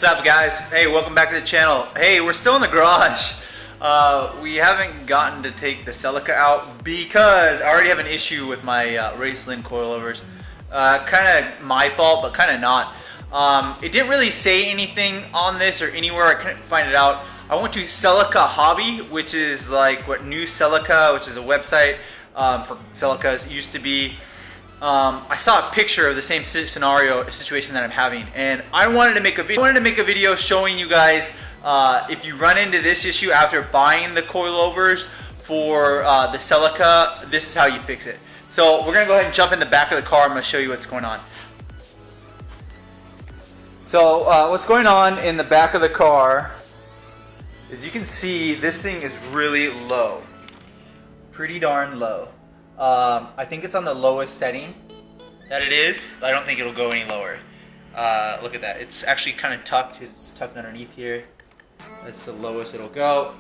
up, guys? Hey, welcome back to the channel. Hey, we're still in the garage. We haven't gotten to take the Celica out because I already have an issue with my Raceland coilovers. Kind of my fault, but kind of not. It didn't really say anything on this or anywhere. I couldn't find it out. I went to Celica Hobby, which is like what New Celica, which is a website for Celicas, used to be. I saw a picture of the same situation that I'm having, and I wanted to make a video showing you guys if you run into this issue after buying the coilovers for the Celica, this is how you fix it. So we're gonna go ahead and jump in the back of the car. I'm gonna show you what's going on. So what's going on in the back of the car is you can see this thing is really low, pretty darn low. I think it's on the lowest setting that it is. I don't think it'll go any lower. Look at that. It's actually kind of tucked. It's tucked underneath here. That's the lowest it'll go.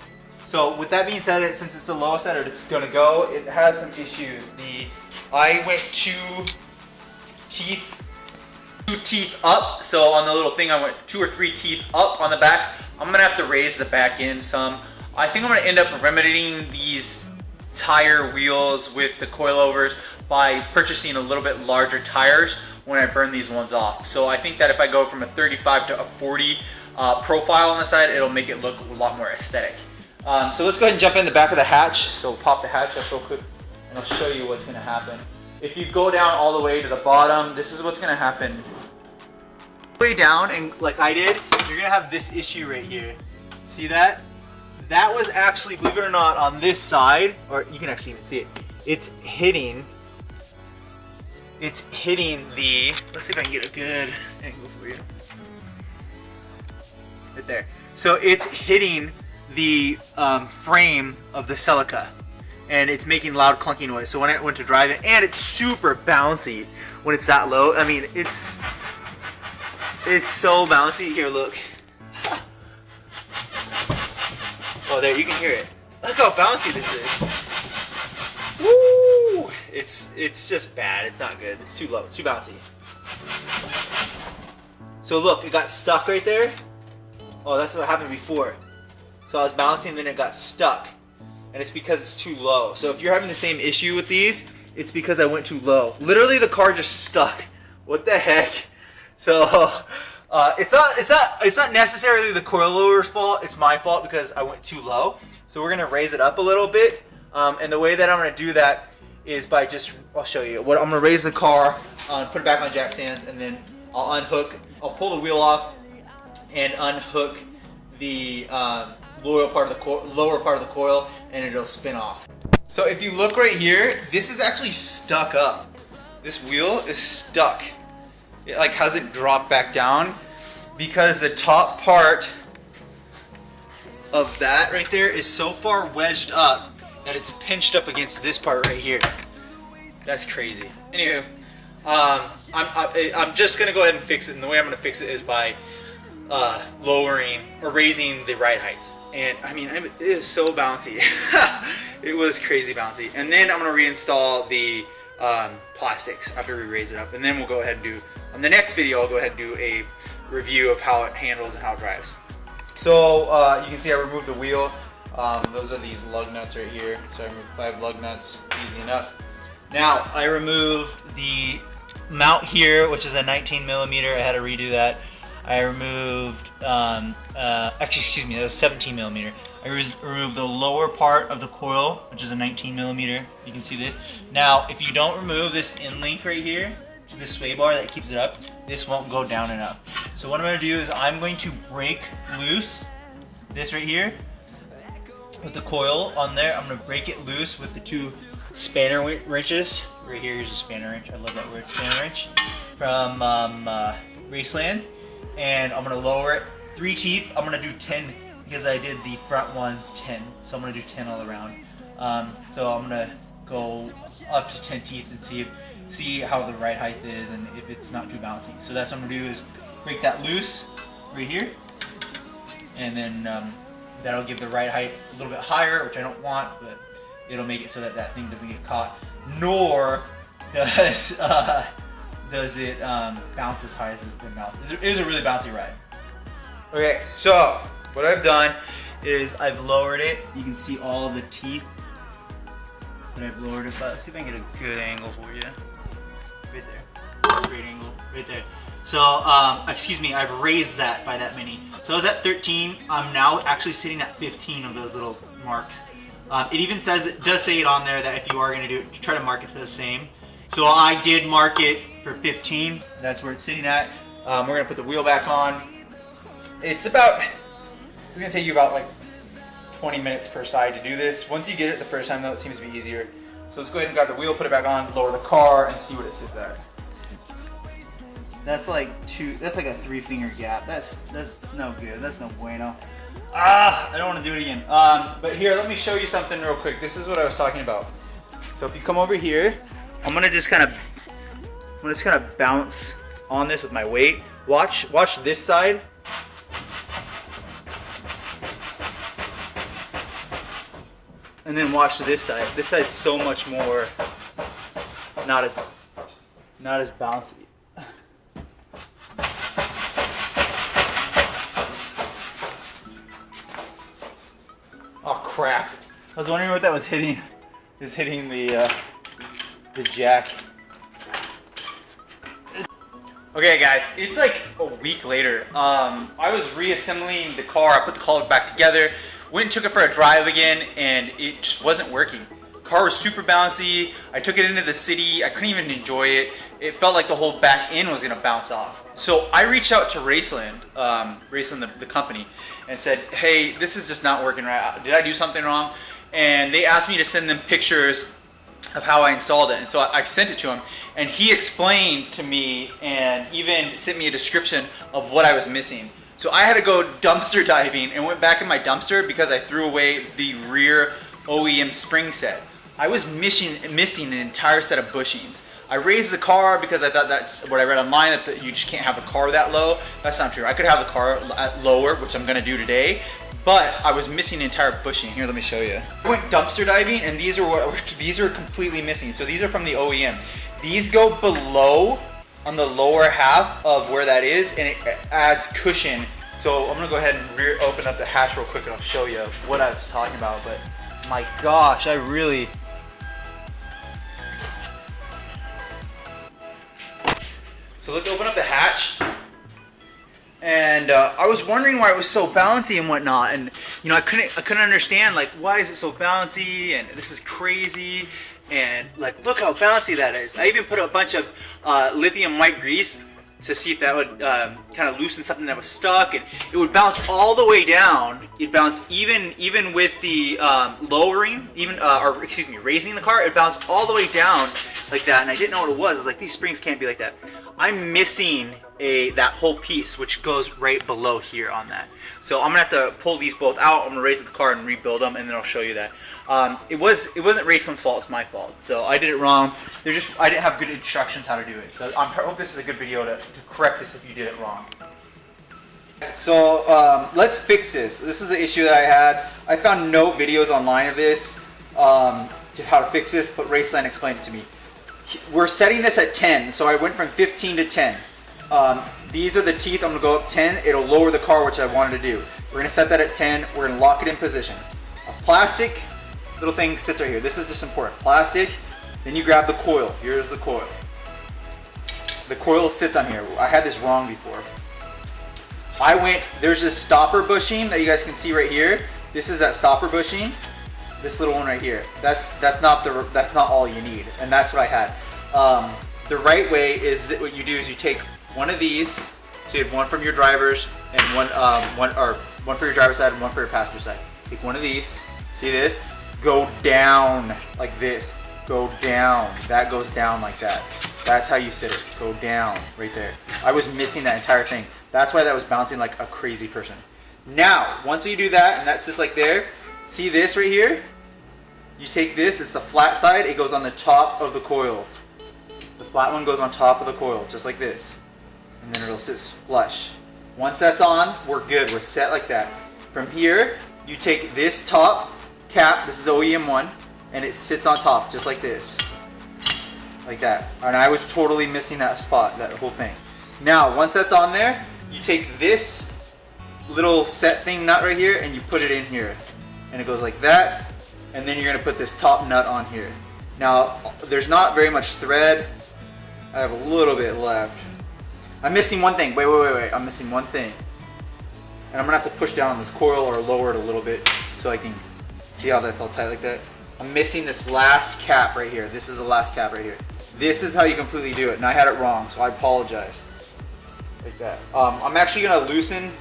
So with that being said, since it's the lowest that it's going to go, it has some issues. I went two teeth up. So on the little thing, I went 2 or 3 teeth up on the back. I'm going to have to raise the back end some. I think I'm going to end up remedying these tire wheels with the coilovers by purchasing a little bit larger tires when I burn these ones off. So I think that if I go from a 35 to a 40 profile on the side, it'll make it look a lot more aesthetic. So let's go ahead and jump in the back of the hatch. So we'll pop the hatch up real quick and I'll show you what's going to happen. If you go down all the way to the bottom, this is what's going to happen. Way down, and like I did, you're going to have this issue right here. See that? That was actually, believe it or not, on this side, or you can actually even see it, it's hitting the, let's see if I can get a good angle for you. Right there. So it's hitting the frame of the Celica, and it's making loud clunky noise. So when I went to drive it, and it's super bouncy when it's that low. I mean, it's so bouncy. Here, look. Oh, there, you can hear it. Look how bouncy this is. Woo! It's just bad. It's not good. It's too low. It's too bouncy. So look, it got stuck right there. Oh, that's what happened before. So I was bouncing, then it got stuck. And it's because it's too low. So if you're having the same issue with these, it's because I went too low. Literally, the car just stuck. What the heck? So it's not necessarily the coilover's fault. It's my fault because I went too low. So we're gonna raise it up a little bit, and the way that I'm gonna do that is by I'll show you. What I'm gonna raise the car, put it back on jack stands, and then I'll pull the wheel off, and unhook the lower part of the coil, and it'll spin off. So if you look right here, this is actually stuck up. This wheel is stuck. It like hasn't dropped back down because the top part of that right there is so far wedged up that it's pinched up against this part right here. That's crazy. Anywho, I'm just gonna go ahead and fix it, and the way I'm gonna fix it is by lowering or raising the ride height. And I mean, it is so bouncy. It was crazy bouncy. And then I'm gonna reinstall the plastics after we raise it up, and then we'll go ahead and do, on the next video, I'll go ahead and do a review of how it handles and how it drives. So you can see I removed the wheel. Those are these lug nuts right here. So I removed 5 lug nuts, easy enough. Now I removed the mount here, which is a 19 millimeter. I had to redo that. I removed, actually, excuse me, that was 17 millimeter. I removed the lower part of the coil, which is a 19 millimeter. You can see this. Now, if you don't remove this end link right here, this sway bar that keeps it up, this won't go down and up. So what I'm going to do is I'm going to break loose this right here with the coil on there. I'm going to break it loose with the 2 spanner wrenches. Right here is a spanner wrench. I love that word, spanner wrench, from Raceland. And I'm going to lower it 3 teeth. I'm going to do 10 because I did the front ones 10. So I'm going to do 10 all around. So I'm going to go up to 10 teeth and see how the ride height is and if it's not too bouncy. So that's what I'm going to do is break that loose right here. And then that'll give the ride height a little bit higher, which I don't want, but it'll make it so that that thing doesn't get caught. Nor does it bounce as high as it's been bounced. It is a really bouncy ride. Okay, so what I've done is I've lowered it. You can see all of the teeth that I've lowered it. But let's see if I can get a good angle for you. Right there. Great angle. Right there. So, excuse me, I've raised that by that many. So I was at 13. I'm now actually sitting at 15 of those little marks. It even says, it does say it on there that if you are going to do it, try to mark it for the same. So I did mark it for 15. That's where it's sitting at. We're going to put the wheel back on. It's going to take you about like 20 minutes per side to do this. Once you get it the first time though, it seems to be easier. So let's go ahead and grab the wheel, put it back on, lower the car, and see what it sits at. That's like that's like a 3-finger gap. That's no good. That's no bueno. I don't want to do it again. But here, let me show you something real quick. This is what I was talking about. So if you come over here, I'm gonna just kind of bounce on this with my weight. Watch this side. And then watch this side. This side's so much more not as bouncy. Oh crap! I was wondering what that was hitting. Is hitting the jack. Okay, guys, it's like a week later. I was reassembling the car. I put the collar back together. Went and took it for a drive again, and it just wasn't working. Car was super bouncy. I took it into the city. I couldn't even enjoy it. It felt like the whole back end was gonna bounce off. So I reached out to Raceland, the company, and said, hey, this is just not working right. Did I do something wrong? And they asked me to send them pictures of how I installed it. And so I sent it to him, and he explained to me and even sent me a description of what I was missing. So I had to go dumpster diving and went back in my dumpster because I threw away the rear OEM spring set. I was missing an entire set of bushings. I raised the car because I thought that's what I read online, that you just can't have a car that low. That's not true. I could have the car at lower, which I'm gonna do today, but I was missing an entire bushing. Here, let me show you. I went dumpster diving, and these are completely missing. So these are from the OEM. These go below on the lower half of where that is, and it adds cushion. So I'm gonna go ahead and open up the hatch real quick, and I'll show you what I was talking about. But my gosh, I really. So let's open up the hatch. And I was wondering why it was so bouncy and whatnot, and you know, I couldn't understand, like, why is it so bouncy, and this is crazy, and like, look how bouncy that is. I even put a bunch of lithium white grease to see if that would kind of loosen something that was stuck, and it would bounce all the way down. It'd bounce even with the lowering, raising the car, it bounced all the way down like that, and I didn't know what it was. I was like, these springs can't be like that. I'm missing that whole piece, which goes right below here on that. So I'm gonna have to pull these both out. I'm gonna raise the car and rebuild them, and then I'll show you that. It wasn't Raceland's fault. It's my fault. So I did it wrong. I didn't have good instructions how to do it. So I hope this is a good video to correct this if you did it wrong. So let's fix this. This is the issue that I had. I found no videos online of this to how to fix this, but Raceland explained it to me. We're setting this at 10, so I went from 15 to 10. These are the teeth. I'm gonna go up 10. It'll lower the car, which I wanted to do. We're gonna set that at 10. We're gonna lock it in position. A plastic little thing sits right here. This is just important. Plastic. Then you grab the coil. Here's the coil. The coil sits on here. I had this wrong before. There's this stopper bushing that you guys can see right here. This is that stopper bushing. This little one right here. That's not all you need, and that's what I had. The right way is that what you do is you take one of these. So you have one from your driver's and one for your driver's side and one for your passenger side. Take one of these. See this? Go down like this. Go down. That goes down like that. That's how you sit it. Go down right there. I was missing that entire thing. That's why that was bouncing like a crazy person. Now, once you do that and that sits like there, see this right here? You take this, it's the flat side, it goes on the top of the coil. The flat one goes on top of the coil, just like this. And then it'll sit flush. Once that's on, we're good, we're set like that. From here, you take this top cap, this is OEM one, and it sits on top, just like this. Like that. And I was totally missing that spot, that whole thing. Now, once that's on there, you take this little set thing nut right here, and you put it in here, and it goes like that, and then you're gonna put this top nut on here. Now, there's not very much thread. I have a little bit left. I'm missing one thing. Wait. I'm missing one thing. And I'm gonna have to push down on this coil or lower it a little bit so I can see how that's all tight like that. I'm missing this last cap right here. This is the last cap right here. This is how you completely do it, and I had it wrong, so I apologize. Like that. I'm actually gonna loosen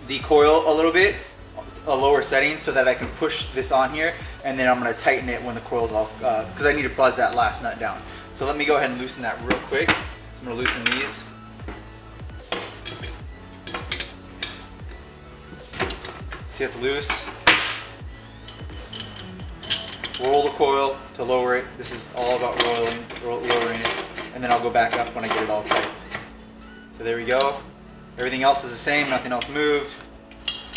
the coil a little bit, a lower setting, so that I can push this on here, and then I'm gonna tighten it when the coil's off, because I need to buzz that last nut down. So let me go ahead and loosen that real quick. I'm gonna loosen these. See, it's loose. Roll the coil to lower it. This is all about lowering it, and then I'll go back up when I get it all tight. So there we go. Everything else is the same, nothing else moved.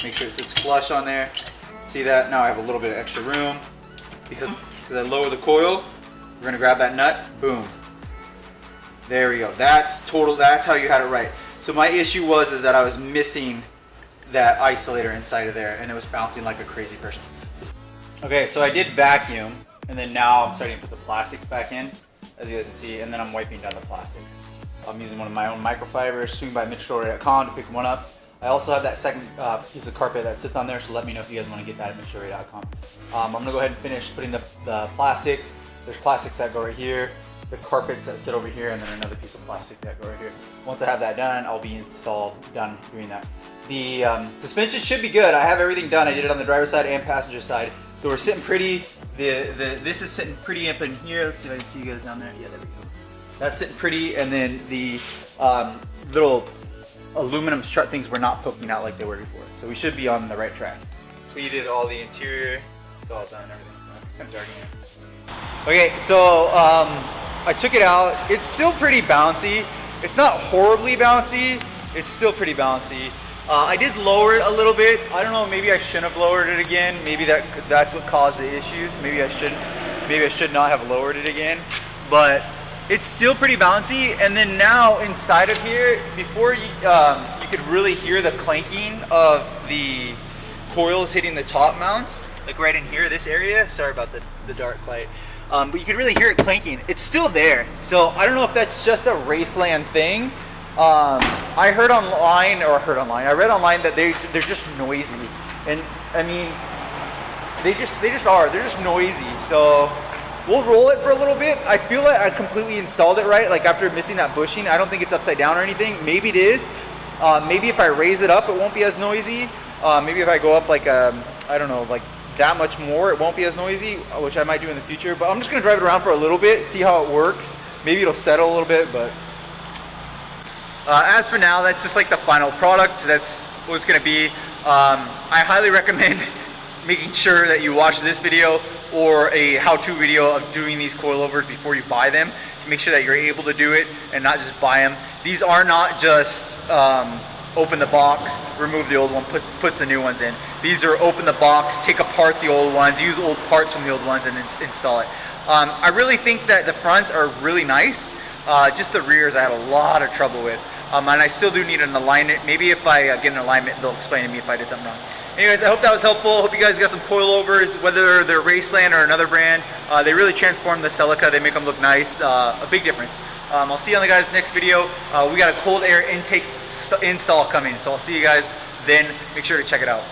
Make sure it sits flush on there. See that? Now I have a little bit of extra room because I lower the coil. We're gonna grab that nut, boom. There we go. That's how you had it right. So my issue is that I was missing that isolator inside of there, and it was bouncing like a crazy person. Okay, so I did vacuum, and then now I'm starting to put the plastics back in, as you guys can see, and then I'm wiping down the plastics. I'm using one of my own microfibers, swing by MITCHDORE.com to pick one up. I also have that second piece of carpet that sits on there, so let me know if you guys want to get that at MITCHDORE.com. I'm going to go ahead and finish putting the plastics. There's plastics that go right here, the carpets that sit over here, and then another piece of plastic that go right here. Once I have that done, I'll be done doing that. The suspension should be good. I have everything done. I did it on the driver's side and passenger side. So we're sitting pretty, this is sitting pretty up in here. Let's see if I can see you guys down there. Yeah, there we go. That's sitting pretty, and then the little aluminum strut things were not poking out like they were before. So we should be on the right track. Completed all the interior. It's all done, everything. Kind of dark in here. Okay, so I took it out. It's still pretty bouncy. It's not horribly bouncy. It's still pretty bouncy. I did lower it a little bit. I don't know, maybe I shouldn't have lowered it again. Maybe that's what caused the issues. Maybe I should not have lowered it again. But it's still pretty bouncy. And then now inside of here, before you could really hear the clanking of the coils hitting the top mounts, like right in here, this area. Sorry about the dark light. But you could really hear it clanking. It's still there. So I don't know if that's just a Raceland thing. I read online that they're just noisy, and I mean they're just noisy. So we'll roll it for a little bit. I feel like I completely installed it right, like after missing that bushing. I don't think it's upside down or anything. Maybe it is. Maybe if I raise it up, it won't be as noisy. Maybe if I go up like I don't know, like that much more, it won't be as noisy, which I might do in the future. But I'm just gonna drive it around for a little bit, see how it works. Maybe it'll settle a little bit, but. As for now, that's just like the final product. That's what it's going to be. I highly recommend making sure that you watch this video or a how-to video of doing these coilovers before you buy them, to make sure that you're able to do it and not just buy them. These are not just open the box, remove the old one, puts the new ones in. These are open the box, take apart the old ones, use old parts from the old ones, and install it. I really think that the fronts are really nice. Just the rears I had a lot of trouble with. And I still do need an alignment. Maybe if I get an alignment, they'll explain to me if I did something wrong. Anyways, I hope that was helpful. Hope you guys got some coilovers, whether they're Raceland or another brand. They really transform the Celica. They make them look nice. A big difference. I'll see you on the guys' next video. We got a cold air intake install coming, so I'll see you guys then. Make sure to check it out.